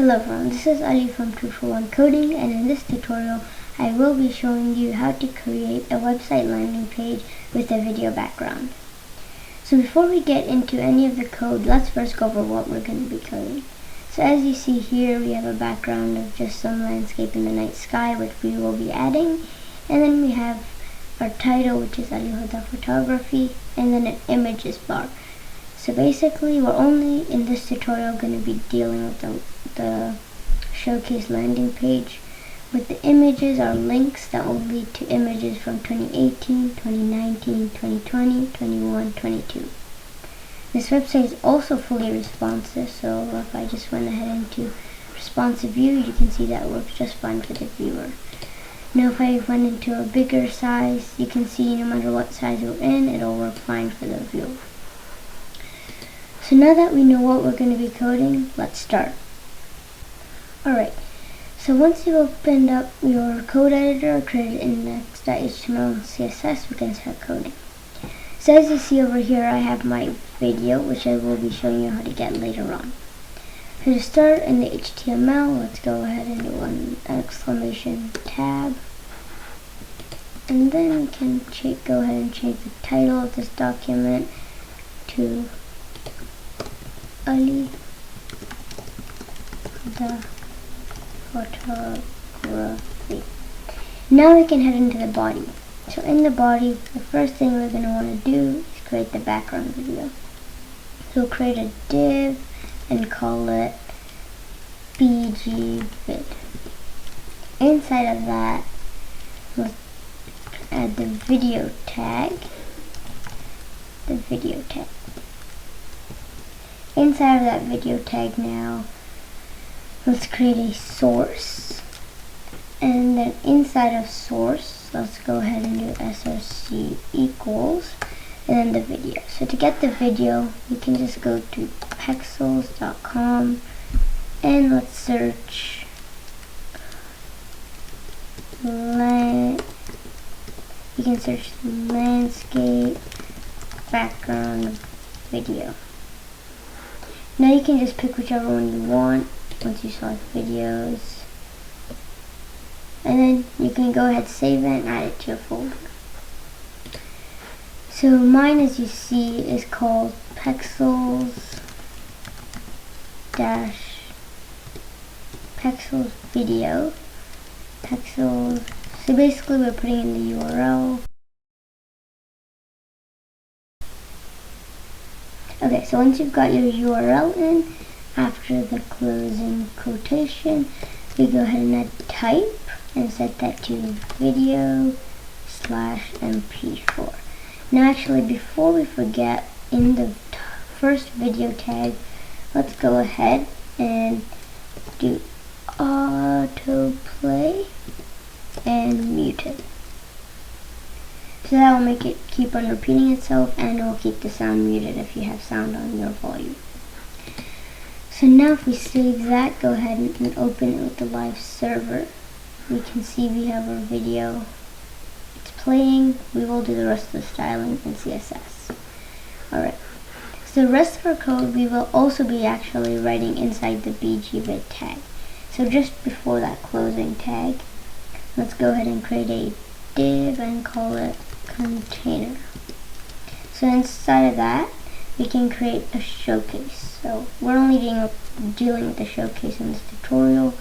Hello everyone, this is Ali from 241 Coding, and in this tutorial I will be showing you how to create a website landing page with a video background. So before we get into any of the code, let's first go over what we're going to be coding. So as you see here, we have a background of just some landscape in the night sky, which we will be adding, and then we have our title, which is Untitled Photography, and then an images bar. So basically, we're only in this tutorial going to be dealing with the showcase landing page. With the images are links that will lead to images from 2018, 2019, 2020, 21, 22. This website is also fully responsive, so if I just went ahead into responsive view, you can see that works just fine for the viewer. Now if I went into a bigger size, you can see no matter what size you're in, it'll work fine for the viewer. So now that we know what we're going to be coding, let's start. Alright, so once you've opened up your code editor or created index.html and CSS, we can start coding. So as you see over here, I have my video, which I will be showing you how to get later on. So to start in the HTML, let's go ahead and do an exclamation tab. And then we can go ahead and change the title of this document to Ali the photography. Now we can head into the body. So in the body, the first thing we're going to want to do is create the background video. So we'll create a div and call it BG vid. Inside of that, we'll add the video tag. Inside of that video tag now, let's create a source, and then inside of source, let's go ahead and do src equals, and then the video. So to get the video, you can just go to pexels.com and let's search you can search landscape background video. Now you can just pick whichever one you want once you select videos, and then you can go ahead, save it, and add it to your folder. So mine, as you see, is called pexels video. So basically we're putting in the URL. Okay, so once you've got your URL in, after the closing quotation, we go ahead and add type and set that to video/mp4. Now actually, before we forget, in the first video tag, let's go ahead and do autoplay and mute it. So that will make it keep on repeating itself, and it will keep the sound muted if you have sound on your volume. So now if we save that, go ahead and open it with the live server. We can see we have our video. It's playing. We will do the rest of the styling in CSS. Alright, so the rest of our code we will also be actually writing inside the bgvid tag. So just before that closing tag, let's go ahead and create a div and call it container. So inside of that, we can create a showcase. So we're only dealing with the showcase in this tutorial,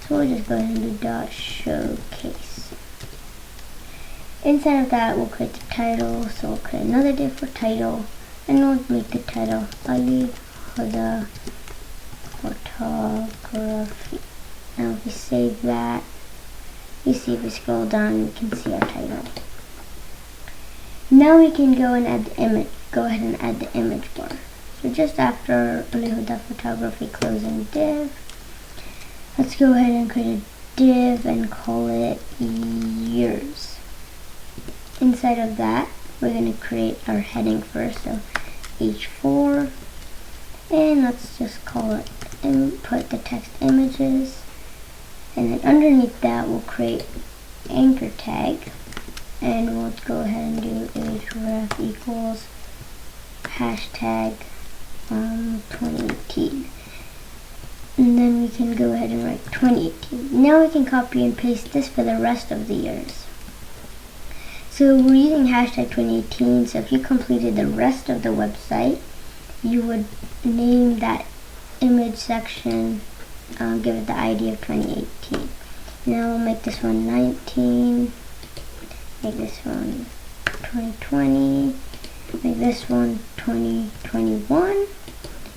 so we'll just go ahead and do .showcase. Inside of that, we'll create the title. So we'll create another div for title, and we'll make the title Ali the photography. Now if we save that, you see if we scroll down, we can see our title. Now we can go and add the image. Go ahead and add the image bar. So just after the photography closing div, let's go ahead and create a div and call it yours. Inside of that, we're going to create our heading first, so h4, and let's just call it input the text images. And then underneath that, we'll create anchor tag, and we'll go ahead and do href equals hashtag 2018. And then we can go ahead and write 2018. Now we can copy and paste this for the rest of the years. So we're using hashtag 2018, so if you completed the rest of the website, you would name that image section, give it the ID of 2018. Now we'll make this one 19, make this one 2020, make this one 2021,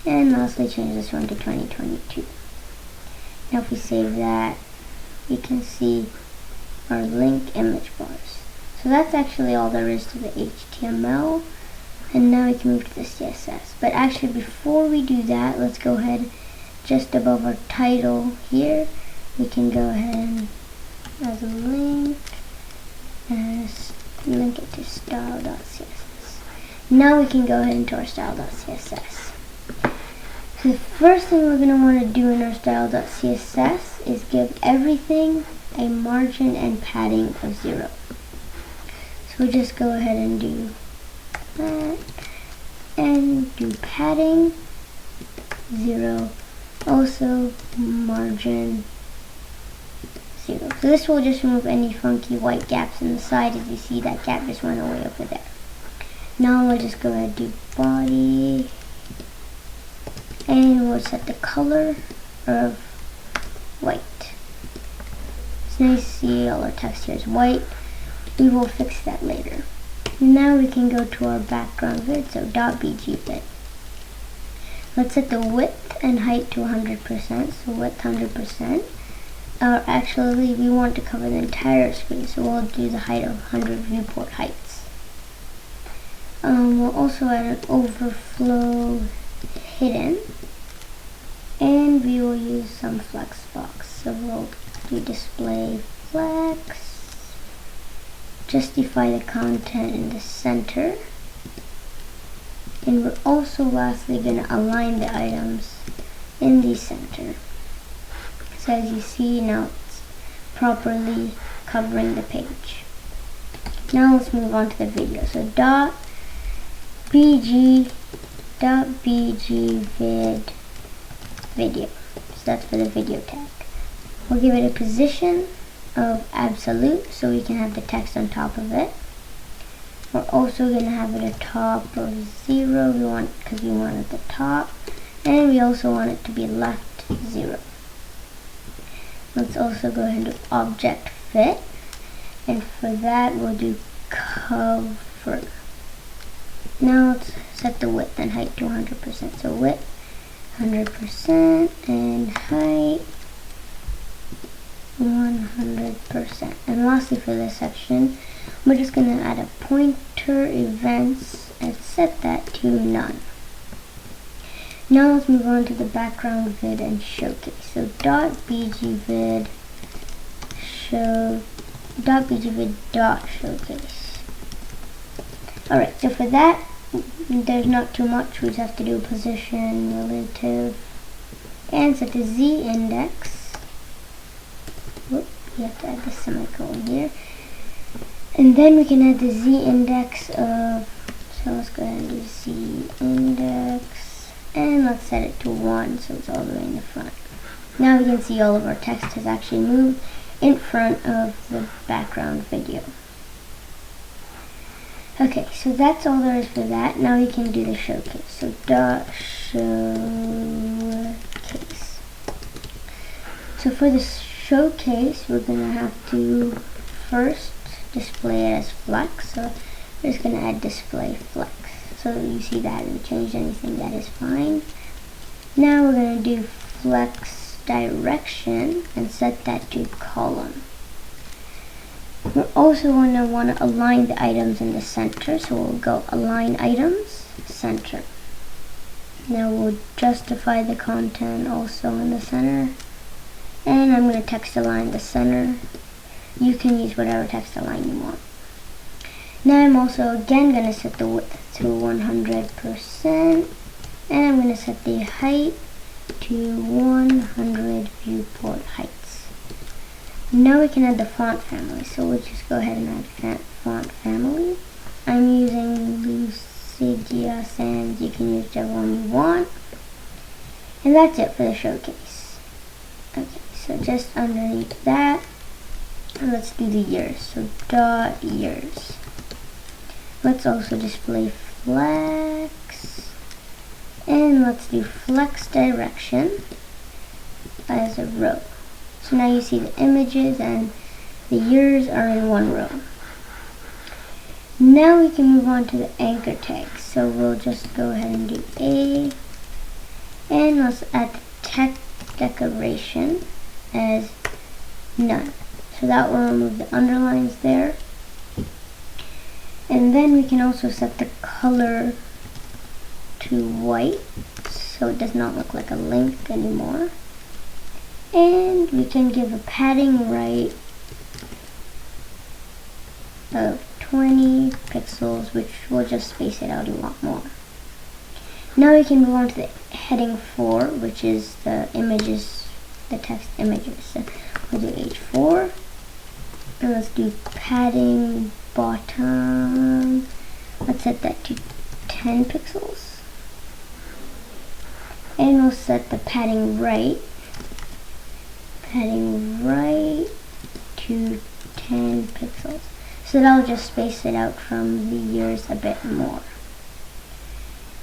and lastly change this one to 2022. Now if we save that, we can see our link image bars. So that's actually all there is to the HTML, and now we can move to the CSS. But actually before we do that, let's go ahead just above our title here, we can go ahead and as a link, link it to style.css. Now we can go ahead into our style.css. So the first thing we're going to want to do in our style.css is give everything a margin and padding of 0. So we'll just go ahead and do that and do padding 0, also margin 0. So this will just remove any funky white gaps in the side. As you see, that gap just went away over there. Now we'll just go ahead and do body, and we'll set the color of white. It's nice to see all our text here is white. We will fix that later. Now we can go to our background vid, so .bgvid. Let's set the width and height to 100%, so width 100%. Actually, we want to cover the entire screen, so we'll do the height of 100 viewport heights. We'll also add an overflow hidden, and we will use some Flexbox. So we'll do display flex, justify the content in the center, and we're also lastly going to align the items in the center. So as you see, now it's properly covering the page. Now let's move on to the video. So .bg vid video. So that's for the video tag. We'll give it a position of absolute so we can have the text on top of it. We're also going to have it a top of 0 because we want it at the top, and we also want it to be left 0. Let's also go ahead and do object fit, and for that we'll do cover. Now let's set the width and height to 100%. So width 100% and height 100%. And lastly for this section, we're just going to add a pointer events and set that to none. Now let's move on to the background vid and showcase. So .bgvid .bgvid.showcase. Alright, so for that, there's not too much. We just have to do position, relative, and set the z index. Whoop, you have to add the semicolon here. And then we can add the z index of, so let's go ahead and do z index, and let's set it to 1 so it's all the way in the front. Now we can see all of our text has actually moved in front of the background video. Okay, so that's all there is for that. Now we can do the showcase. So .showcase. So for the showcase, we're going to have to first display it as flex. So we're just going to add display flex. So you see that hasn't changed anything, that is fine. Now we're going to do flex direction and set that to column. We're also going to want to align the items in the center, so we'll go align items, center. Now we'll justify the content also in the center, and I'm going to text align the center. You can use whatever text align you want. Now I'm also again going to set the width to 100%, and I'm going to set the height to 100 viewport heights. Now we can add the font family, so we'll just go ahead and add font family. I'm using Lucidia Sans, you can use whichever one you want. And that's it for the showcase. So just underneath that, and let's do the years. So dot years. Let's also display flex, and let's do flex direction as a row. So now you see the images and the years are in one row. Now we can move on to the anchor tags. So we'll just go ahead and do A, and let's add the text decoration as none. So that will remove the underlines there. And then we can also set the color to white, so it does not look like a link anymore. And we can give a padding right of 20 pixels, which will just space it out a lot more. Now we can move on to the heading 4, which is the images, the text images. So we'll do H4, and let's do padding bottom. Let's set that to 10 pixels. And we'll set the padding right to 10 pixels. So that'll just space it out from the years a bit more.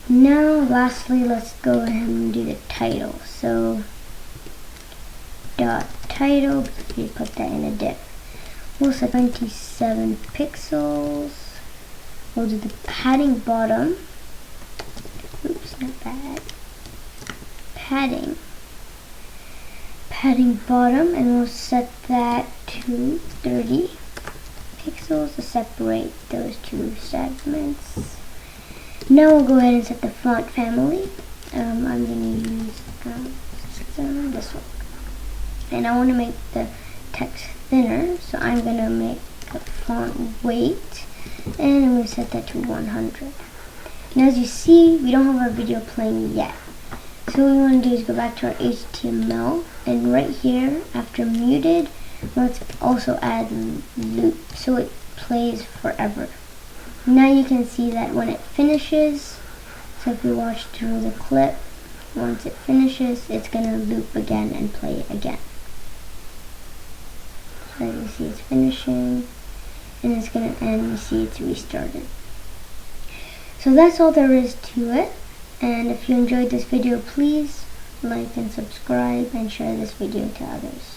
Now lastly, let's go ahead and do the title. So dot title, because we put that in a div. We'll set 27 pixels. We'll do the padding bottom. Oops, not bad. Padding bottom, and we'll set that to 30 pixels to separate those two segments. Now we'll go ahead and set the font family. I'm going to use this one. And I want to make the text thinner, so I'm going to make a font weight, and I'm going to set that to 100. Now as you see, we don't have our video playing yet. So what we want to do is go back to our HTML, and right here, after muted, let's also add loop, so it plays forever. Now you can see that when it finishes, so if we watch through the clip, once it finishes, it's going to loop again and play again. So you see it's finishing, and it's going to end, you see it's restarted. So that's all there is to it. And if you enjoyed this video, please like and subscribe and share this video to others.